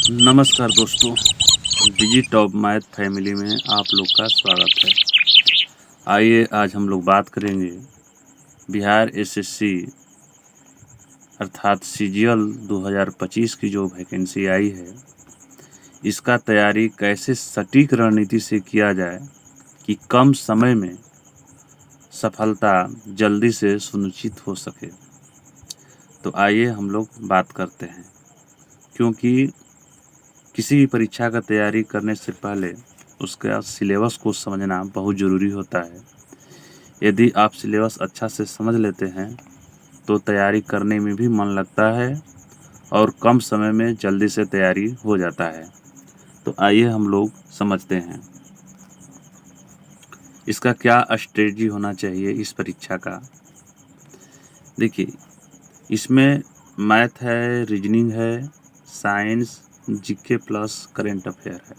नमस्कार दोस्तों, डिजिटॉप math family में आप लोग का स्वागत है। आइए आज हम लोग बात करेंगे बिहार एसएससी अर्थात सीजीएल 2025 की जो वैकेंसी आई है, इसका तैयारी कैसे सटीक रणनीति से किया जाए कि कम समय में सफलता जल्दी से सुनिश्चित हो सके। तो आइए हम लोग बात करते हैं, क्योंकि किसी भी परीक्षा का तैयारी करने से पहले उसका सिलेबस को समझना बहुत ज़रूरी होता है। यदि आप सिलेबस अच्छा से समझ लेते हैं तो तैयारी करने में भी मन लगता है और कम समय में जल्दी से तैयारी हो जाता है। तो आइए हम लोग समझते हैं इसका क्या स्ट्रेटजी होना चाहिए इस परीक्षा का। देखिए, इसमें मैथ है, रीजनिंग है, science, GK plus current affair है,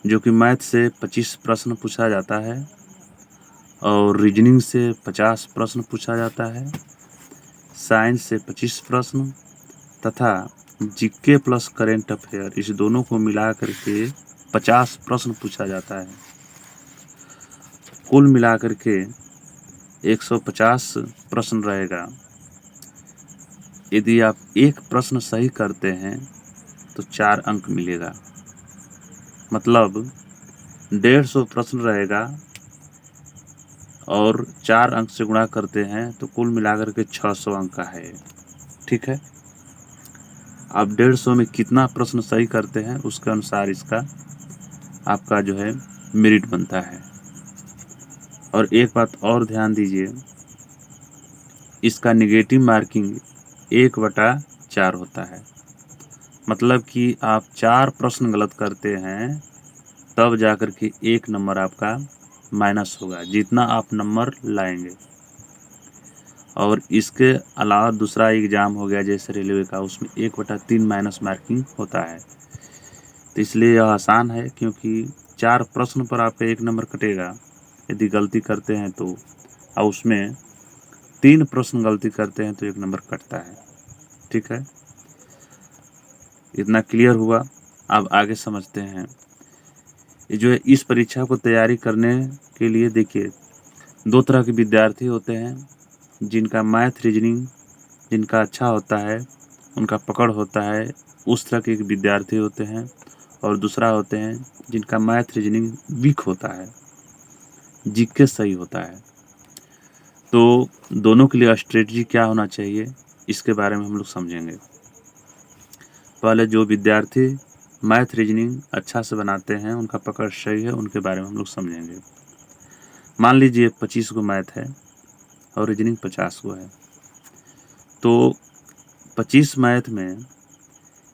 जो कि मैथ से 25 प्रश्न पूछा जाता है और रीजनिंग से 50 प्रश्न पूछा जाता है, साइंस से 25 प्रश्न तथा जीके प्लस करेंट अफेयर, इस दोनों को मिला करके 50 प्रश्न पूछा जाता है। कुल मिलाकर के 150 प्रश्न रहेगा। यदि आप एक प्रश्न सही करते हैं तो 4 अंक मिलेगा, मतलब 150 प्रश्न रहेगा और 4 अंक से गुणा करते हैं तो कुल मिलाकर के 600 अंक का है। ठीक है, आप 150 में कितना प्रश्न सही करते हैं उसके अनुसार इसका आपका जो है मेरिट बनता है। और एक बात और ध्यान दीजिए, इसका निगेटिव मार्किंग 1/4 होता है, मतलब कि आप 4 प्रश्न गलत करते हैं तब जाकर के 1 नंबर आपका माइनस होगा, जितना आप नंबर लाएंगे। और इसके अलावा दूसरा एग्ज़ाम हो गया जैसे रेलवे का, उसमें 1/3 माइनस मार्किंग होता है। तो इसलिए यह आसान है, क्योंकि 4 प्रश्न पर आपका 1 नंबर कटेगा यदि गलती करते हैं तो, और उसमें 3 प्रश्न गलती करते हैं तो 1 नंबर कटता है। ठीक है, इतना क्लियर हुआ। अब आगे समझते हैं। ये जो है इस परीक्षा को तैयारी करने के लिए देखिए, 2 तरह के विद्यार्थी होते हैं, जिनका मैथ रीजनिंग जिनका अच्छा होता है, उनका पकड़ होता है, उस तरह के विद्यार्थी होते हैं। और दूसरा होते हैं जिनका मैथ रीजनिंग वीक होता है, जीके सही होता है। तो दोनों के लिए स्ट्रेटजी क्या होना चाहिए इसके बारे में हम लोग समझेंगे। पहले जो विद्यार्थी मैथ रीजनिंग अच्छा से बनाते हैं, उनका पकड़ सही है, उनके बारे में हम लोग समझेंगे। मान लीजिए 25 को मैथ है और रीजनिंग 50 को है, तो 25 मैथ में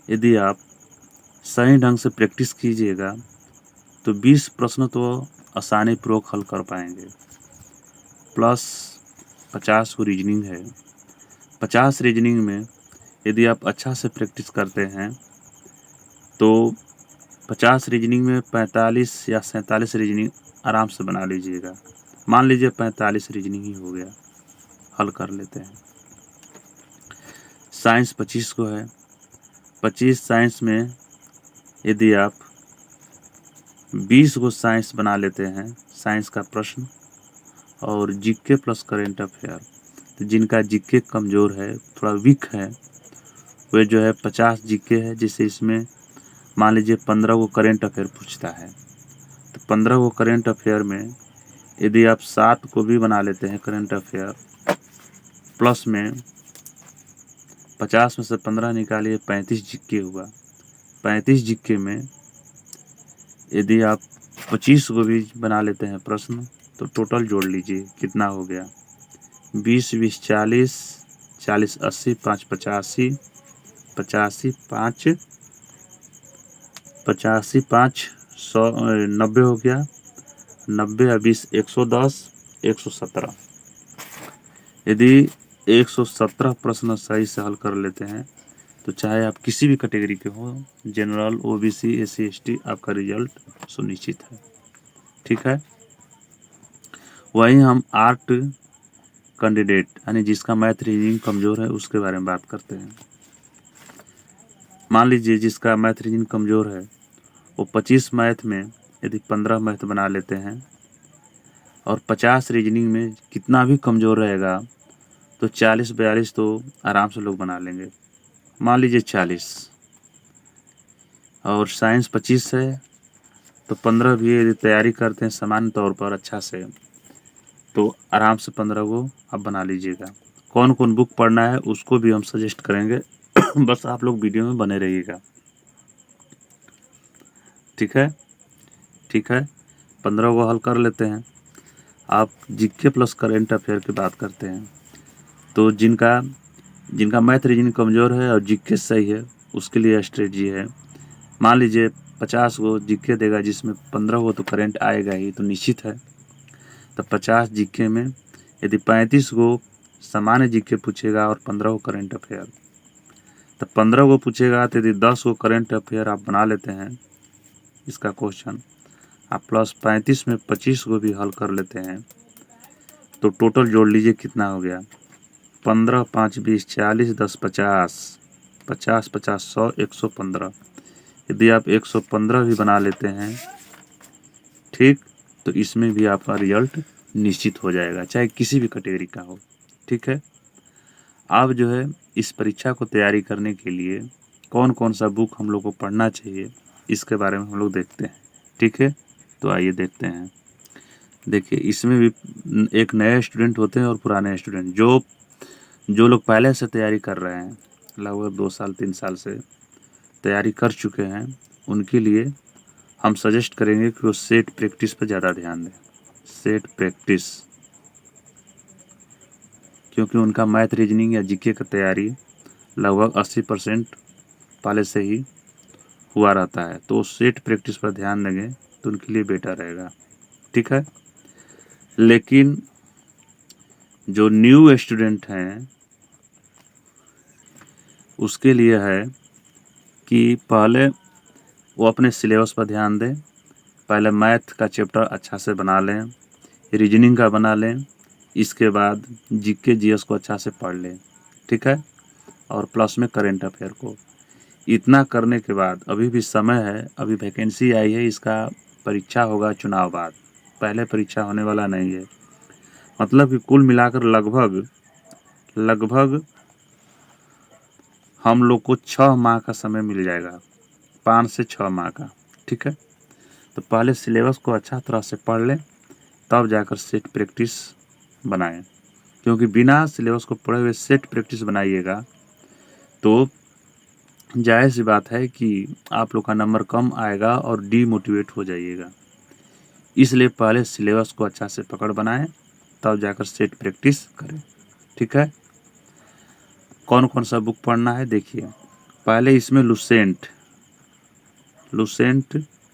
यदि आप सही ढंग से प्रैक्टिस कीजिएगा तो 20 प्रश्न तो आसानी पूर्वक हल कर पाएंगे, प्लस 50 को रीजनिंग है। 50 रीजनिंग में यदि आप अच्छा से प्रैक्टिस करते हैं तो 50 रीजनिंग में 45 या 47 रीजनिंग आराम से बना लीजिएगा। मान लीजिए 45 रीजनिंग ही हो गया, हल कर लेते हैं। साइंस 25 को है, 25 साइंस में यदि आप 20 को साइंस बना लेते हैं, साइंस का प्रश्न और जीके प्लस करेंट अफेयर, तो जिनका जीके कमज़ोर है, थोड़ा वीक है, वे जो है 50 जीके है, जिससे इसमें मान लीजिए 15 को करेंट अफेयर पूछता है, तो 15 को करेंट अफेयर में यदि आप 7 को भी बना लेते हैं करेंट अफेयर, प्लस में 50 में से 15 निकालिए, 35 जीके हुआ। 35 जीके में यदि आप 25 को भी बना लेते हैं प्रश्न, तो टोटल जोड़ लीजिए कितना हो गया, 20 20 40, 40 80, 5 85, 85 5 85 5 100 90 हो गया, 90 या 20 110, 117। यदि 117 प्रश्न सही से हल कर लेते हैं तो चाहे आप किसी भी कैटेगरी के हो, जनरल, ओबीसी, एससी एसटी, आपका रिजल्ट सुनिश्चित है। ठीक है, वहीं हम आर्ट कैंडिडेट यानी जिसका मैथ रीजनिंग कमज़ोर है उसके बारे में बात करते हैं। मान लीजिए जिसका मैथ रीजनिंग कमज़ोर है वो 25 मैथ में यदि 15 मैथ बना लेते हैं और 50 रीजनिंग में कितना भी कमज़ोर रहेगा तो 40-42 तो आराम से लोग बना लेंगे। मान लीजिए 40 और साइंस 25 है तो 15 भी यदि तैयारी करते हैं सामान्य तौर पर अच्छा से तो आराम से 15 को आप बना लीजिएगा। कौन कौन बुक पढ़ना है उसको भी हम सजेस्ट करेंगे बस आप लोग वीडियो में बने रहिएगा। ठीक है 15 को हल कर लेते हैं। आप जीके प्लस करेंट अफेयर की बात करते हैं तो जिनका मैथ रीजनिंग कमज़ोर है और जीके सही है उसके लिए स्ट्रेटजी है। मान लीजिए 50 को जीके देगा जिसमें 15 को तो करंट आएगा ही तो निश्चित है। तो 50 जीके में यदि 35 को सामान्य जीके पूछेगा और 15 को करंट अफेयर तो 15 को पूछेगा तो यदि 10 को करंट अफेयर आप बना लेते हैं इसका क्वेश्चन आप प्लस 35 में 25 को भी हल कर लेते हैं तो टोटल जोड़ लीजिए कितना हो गया 15 5 20 40 10 50 50 50 100 115। यदि आप 115 भी बना लेते हैं ठीक तो इसमें भी आपका रिजल्ट निश्चित हो जाएगा चाहे किसी भी कैटेगरी का हो। ठीक है अब जो है इस परीक्षा को तैयारी करने के लिए कौन कौन सा बुक हम लोग को पढ़ना चाहिए इसके बारे में हम लोग देखते हैं। ठीक है तो आइए देखते हैं। देखिए इसमें भी एक नए स्टूडेंट होते हैं और पुराने स्टूडेंट जो लोग पहले से तैयारी कर रहे हैं लगभग 2 साल 3 साल से तैयारी कर चुके हैं उनके लिए हम सजेस्ट करेंगे कि वो सेट प्रैक्टिस पर ज़्यादा ध्यान दें। सेट प्रैक्टिस क्योंकि उनका मैथ रीजनिंग या जीके का तैयारी लगभग 80% पहले से ही हुआ रहता है तो सेट प्रैक्टिस पर ध्यान देंगे तो उनके लिए बेटर रहेगा। ठीक है लेकिन जो न्यू स्टूडेंट हैं उसके लिए है कि पहले वो अपने सिलेबस पर ध्यान दें। पहले मैथ का चैप्टर अच्छा से बना लें रीजनिंग का बना लें इसके बाद जीके जीएस को अच्छा से पढ़ लें। ठीक है और प्लस में करेंट अफेयर को इतना करने के बाद अभी भी समय है अभी वैकेंसी आई है इसका परीक्षा होगा चुनाव बाद पहले परीक्षा होने वाला नहीं है। मतलब कि कुल मिलाकर लगभग हम लोग को 6 माह का समय मिल जाएगा 5 से 6 माह का। ठीक है तो पहले सिलेबस को अच्छा तरह से पढ़ लें तब जाकर सेट प्रैक्टिस बनाएं क्योंकि बिना सिलेबस को पढ़े हुए सेट प्रैक्टिस बनाइएगा तो जाहिर सी बात है कि आप लोग का नंबर कम आएगा और डीमोटिवेट हो जाइएगा। इसलिए पहले सिलेबस को अच्छा से पकड़ बनाएं तब जाकर सेट प्रैक्टिस करें। ठीक है कौन कौन सा बुक पढ़ना है देखिए पहले इसमें लुसेंट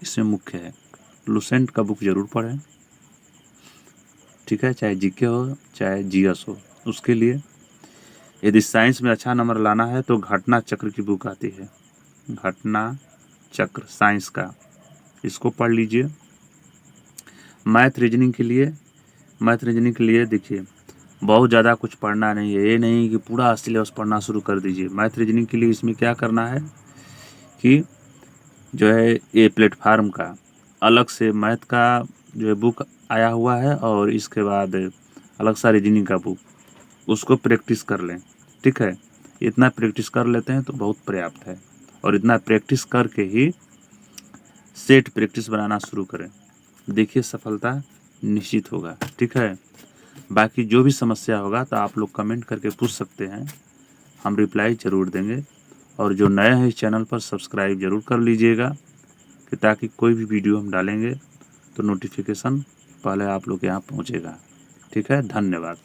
इसमें मुख्य है लुसेंट का बुक जरूर पढ़ें। ठीक है चाहे जीके हो चाहे जीएस हो उसके लिए यदि साइंस में अच्छा नंबर लाना है तो घटना चक्र की बुक आती है घटना चक्र साइंस का इसको पढ़ लीजिए। मैथ रीजनिंग के लिए देखिए बहुत ज़्यादा कुछ पढ़ना नहीं है ये नहीं कि पूरा सिलेबस पढ़ना शुरू कर दीजिए। मैथ रीजनिंग के लिए इसमें क्या करना है कि जो है ये प्लेटफार्म का अलग से मैथ का जो है बुक आया हुआ है और इसके बाद अलग सा रीजनिंग का बुक उसको प्रैक्टिस कर लें। ठीक है इतना प्रैक्टिस कर लेते हैं तो बहुत पर्याप्त है और इतना प्रैक्टिस करके ही सेट प्रैक्टिस बनाना शुरू करें देखिए सफलता निश्चित होगा। ठीक है बाकी जो भी समस्या होगा तो आप लोग कमेंट करके पूछ सकते हैं हम रिप्लाई ज़रूर देंगे और जो नए हैं इस चैनल पर सब्सक्राइब ज़रूर कर लीजिएगा कि ताकि कोई भी वीडियो हम डालेंगे तो नोटिफिकेशन पहले आप लोग के यहाँ पहुँचेगा। ठीक है धन्यवाद।